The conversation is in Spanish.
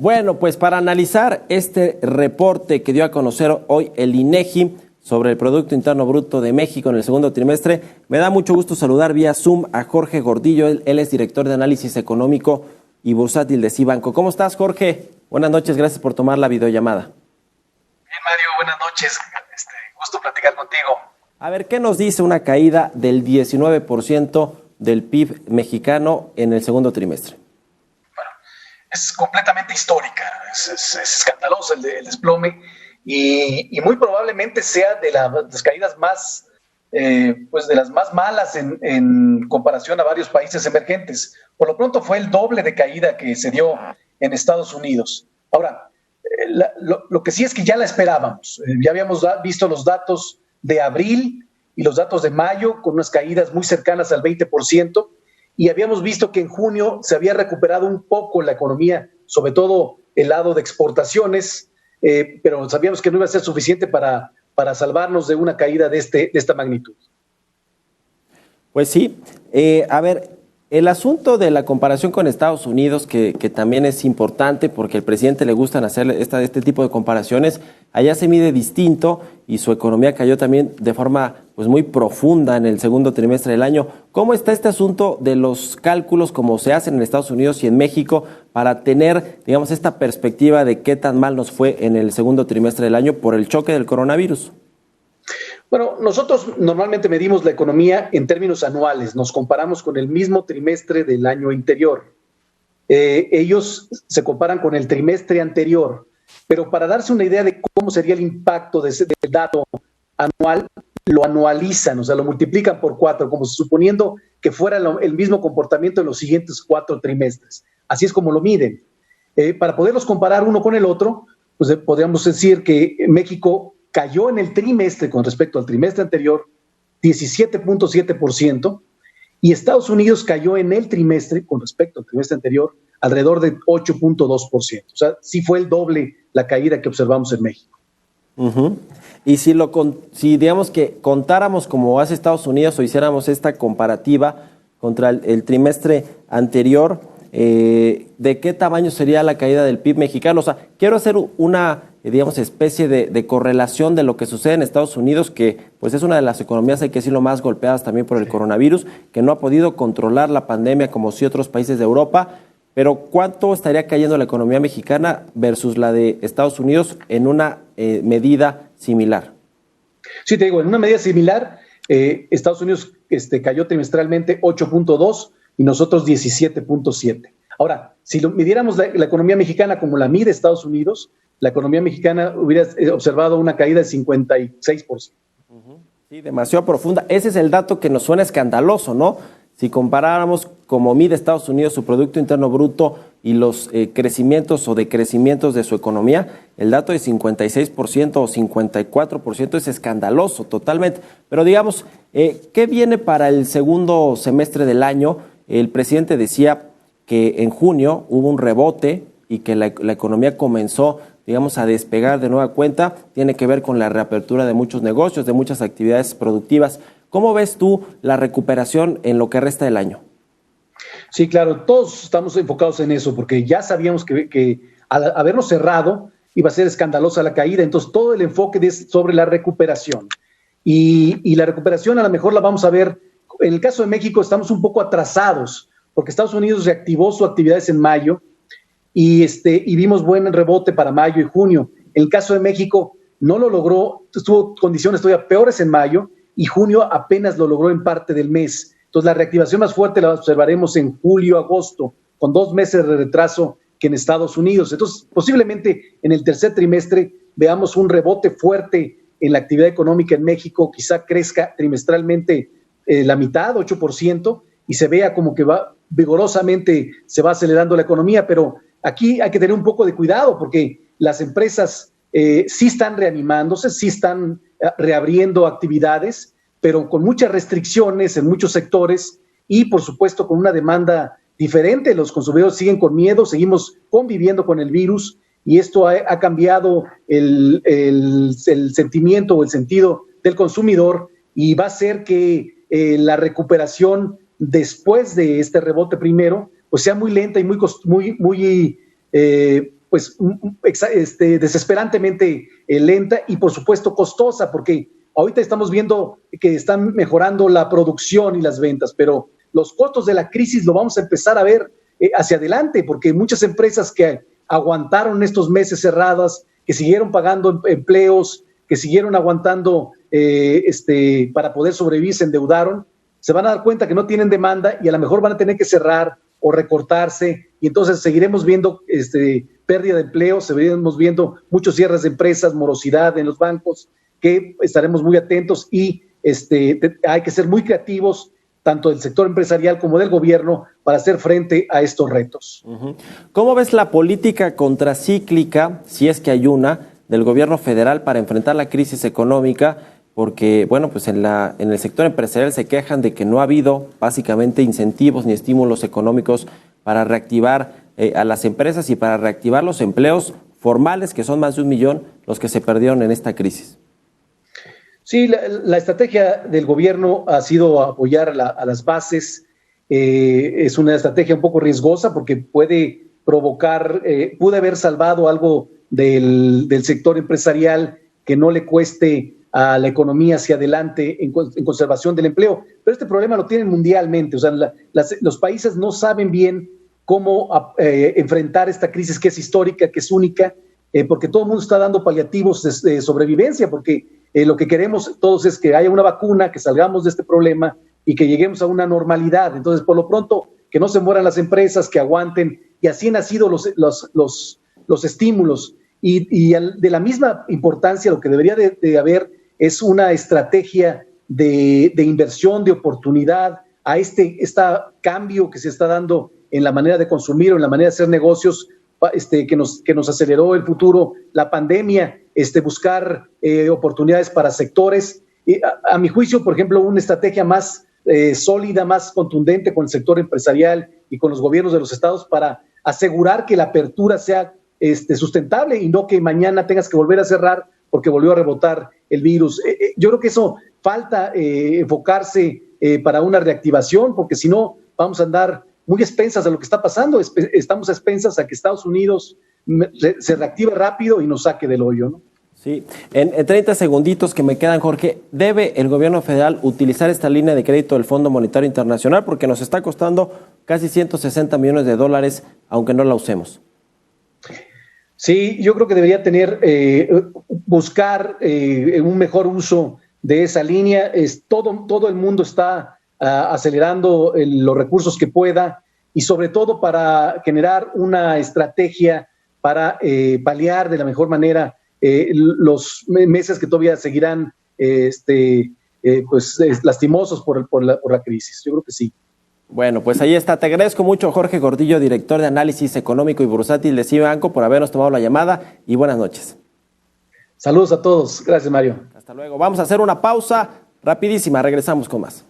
Bueno, pues para analizar este reporte que dio a conocer hoy el INEGI sobre el Producto Interno Bruto de México en el segundo trimestre, me da mucho gusto saludar vía Zoom a Jorge Gordillo. Él es director de análisis económico y bursátil de Cibanco. ¿Cómo estás, Jorge? Buenas noches, gracias por tomar la videollamada. Bien, Mario, buenas noches. Gusto platicar contigo. A ver, ¿qué nos dice una caída del 19% del PIB mexicano en el segundo trimestre? Bueno, es completamente histórica, es escandaloso el desplome y muy probablemente sea de las caídas más, de las más malas en comparación a varios países emergentes. Por lo pronto fue el doble de caída que se dio en Estados Unidos. Ahora, lo que sí es que ya la esperábamos. Ya habíamos visto los datos de abril y los datos de mayo con unas caídas muy cercanas al 20%, y habíamos visto que en junio se había recuperado un poco la economía, sobre todo el lado de exportaciones, pero sabíamos que no iba a ser suficiente para salvarnos de una caída de esta magnitud. Pues sí, a ver, el asunto de la comparación con Estados Unidos, que también es importante porque al presidente le gustan hacer este tipo de comparaciones, allá se mide distinto y su economía cayó también de forma pues muy profunda en el segundo trimestre del año. ¿Cómo está este asunto de los cálculos como se hacen en Estados Unidos y en México para tener, digamos, esta perspectiva de qué tan mal nos fue en el segundo trimestre del año por el choque del coronavirus? Bueno, nosotros normalmente medimos la economía en términos anuales, nos comparamos con el mismo trimestre del año anterior. Ellos se comparan con el trimestre anterior, pero para darse una idea de cómo sería el impacto del dato anual, lo anualizan, o sea, lo multiplican por 4, como suponiendo que fuera el mismo comportamiento en los siguientes 4 trimestres. Así es como lo miden. Para poderlos comparar uno con el otro, pues podríamos decir que México cayó en el trimestre con respecto al trimestre anterior 17.7%, y Estados Unidos cayó en el trimestre con respecto al trimestre anterior alrededor de 8.2%. O sea, sí fue el doble la caída que observamos en México. Y si digamos que contáramos como hace Estados Unidos o hiciéramos esta comparativa contra el trimestre anterior, ¿de qué tamaño sería la caída del PIB mexicano? O sea, quiero hacer una, digamos, especie de correlación de lo que sucede en Estados Unidos, que pues es una de las economías, hay que decirlo, más golpeadas también por el coronavirus, que no ha podido controlar la pandemia como sí otros países de Europa. Pero ¿cuánto estaría cayendo la economía mexicana versus la de Estados Unidos en una medida similar? Sí, te digo, en una medida similar, Estados Unidos cayó trimestralmente 8.2 y nosotros 17.7. Ahora, si midiéramos la economía mexicana como la mide Estados Unidos, la economía mexicana hubiera observado una caída de 56%. Sí, demasiado profunda. Ese es el dato que nos suena escandaloso, ¿no? Si comparáramos como mide Estados Unidos su Producto Interno Bruto y los crecimientos o decrecimientos de su economía, el dato de 56% o 54% es escandaloso totalmente. Pero digamos, ¿qué viene para el segundo semestre del año? El presidente decía que en junio hubo un rebote y que la economía comenzó, digamos, a despegar de nueva cuenta. Tiene que ver con la reapertura de muchos negocios, de muchas actividades productivas. ¿Cómo ves tú la recuperación en lo que resta del año? Sí, claro, todos estamos enfocados en eso, porque ya sabíamos que al haberlo cerrado iba a ser escandalosa la caída, entonces todo el enfoque es sobre la recuperación. Y la recuperación a lo mejor la vamos a ver, en el caso de México estamos un poco atrasados, porque Estados Unidos reactivó sus actividades en mayo y vimos buen rebote para mayo y junio. En el caso de México no lo logró, tuvo condiciones todavía peores en mayo, y junio apenas lo logró en parte del mes. Entonces la reactivación más fuerte la observaremos en julio, agosto, con 2 meses de retraso que en Estados Unidos. Entonces posiblemente en el tercer trimestre veamos un rebote fuerte en la actividad económica en México, quizá crezca trimestralmente la mitad, 8%, y se vea como que va vigorosamente, se va acelerando la economía, pero aquí hay que tener un poco de cuidado porque las empresas sí están reanimándose, sí están reabriendo actividades, pero con muchas restricciones en muchos sectores y, por supuesto, con una demanda diferente. Los consumidores siguen con miedo, seguimos conviviendo con el virus y esto ha cambiado el sentimiento o el sentido del consumidor y va a hacer que la recuperación después de este rebote primero pues sea muy lenta y muy pues desesperantemente lenta y por supuesto costosa, porque ahorita estamos viendo que están mejorando la producción y las ventas, pero los costos de la crisis lo vamos a empezar a ver hacia adelante, porque muchas empresas que aguantaron estos meses cerradas, que siguieron pagando empleos, que siguieron aguantando para poder sobrevivir, se endeudaron, se van a dar cuenta que no tienen demanda y a lo mejor van a tener que cerrar o recortarse, y entonces seguiremos viendo pérdida de empleo, seguiremos viendo muchos cierres de empresas, morosidad en los bancos, que estaremos muy atentos y hay que ser muy creativos, tanto del sector empresarial como del gobierno, para hacer frente a estos retos. ¿Cómo ves la política contracíclica, si es que hay una, del gobierno federal para enfrentar la crisis económica? Porque, bueno, pues en el sector empresarial se quejan de que no ha habido básicamente incentivos ni estímulos económicos para reactivar a las empresas y para reactivar los empleos formales, que son más de 1 millón los que se perdieron en esta crisis. Sí, la estrategia del gobierno ha sido apoyar a las bases. Es una estrategia un poco riesgosa porque puede provocar, puede haber salvado algo del sector empresarial que no le cueste a la economía hacia adelante en conservación del empleo. Pero este problema lo tienen mundialmente. O sea, los países no saben bien cómo enfrentar esta crisis que es histórica, que es única, porque todo el mundo está dando paliativos de sobrevivencia, porque lo que queremos todos es que haya una vacuna, que salgamos de este problema y que lleguemos a una normalidad. Entonces, por lo pronto, que no se mueran las empresas, que aguanten, y así han sido los estímulos. Y de la misma importancia, lo que debería de haber es una estrategia de inversión, de oportunidad a este cambio que se está dando en la manera de consumir o en la manera de hacer negocios, que nos aceleró el futuro, la pandemia, buscar oportunidades para sectores. A mi juicio, por ejemplo, una estrategia más sólida, más contundente con el sector empresarial y con los gobiernos de los estados para asegurar que la apertura sea sustentable y no que mañana tengas que volver a cerrar porque volvió a rebotar el virus. Yo creo que eso falta enfocarse para una reactivación, porque si no vamos a andar muy expensas de lo que está pasando. Estamos a expensas a que Estados Unidos se reactive rápido y nos saque del hoyo, ¿no? Sí, en 30 segunditos que me quedan, Jorge, ¿debe el gobierno federal utilizar esta línea de crédito del Fondo Monetario Internacional? Porque nos está costando casi 160 millones de dólares, aunque no la usemos. Sí, yo creo que debería buscar un mejor uso de esa línea. Todo el mundo está acelerando los recursos que pueda y sobre todo para generar una estrategia para paliar de la mejor manera los meses que todavía seguirán lastimosos por la crisis. Yo creo que sí. Bueno, pues ahí está. Te agradezco mucho, Jorge Gordillo, director de Análisis Económico y Bursátil de Cibanco, por habernos tomado la llamada y buenas noches. Saludos a todos. Gracias, Mario. Hasta luego. Vamos a hacer una pausa rapidísima. Regresamos con más.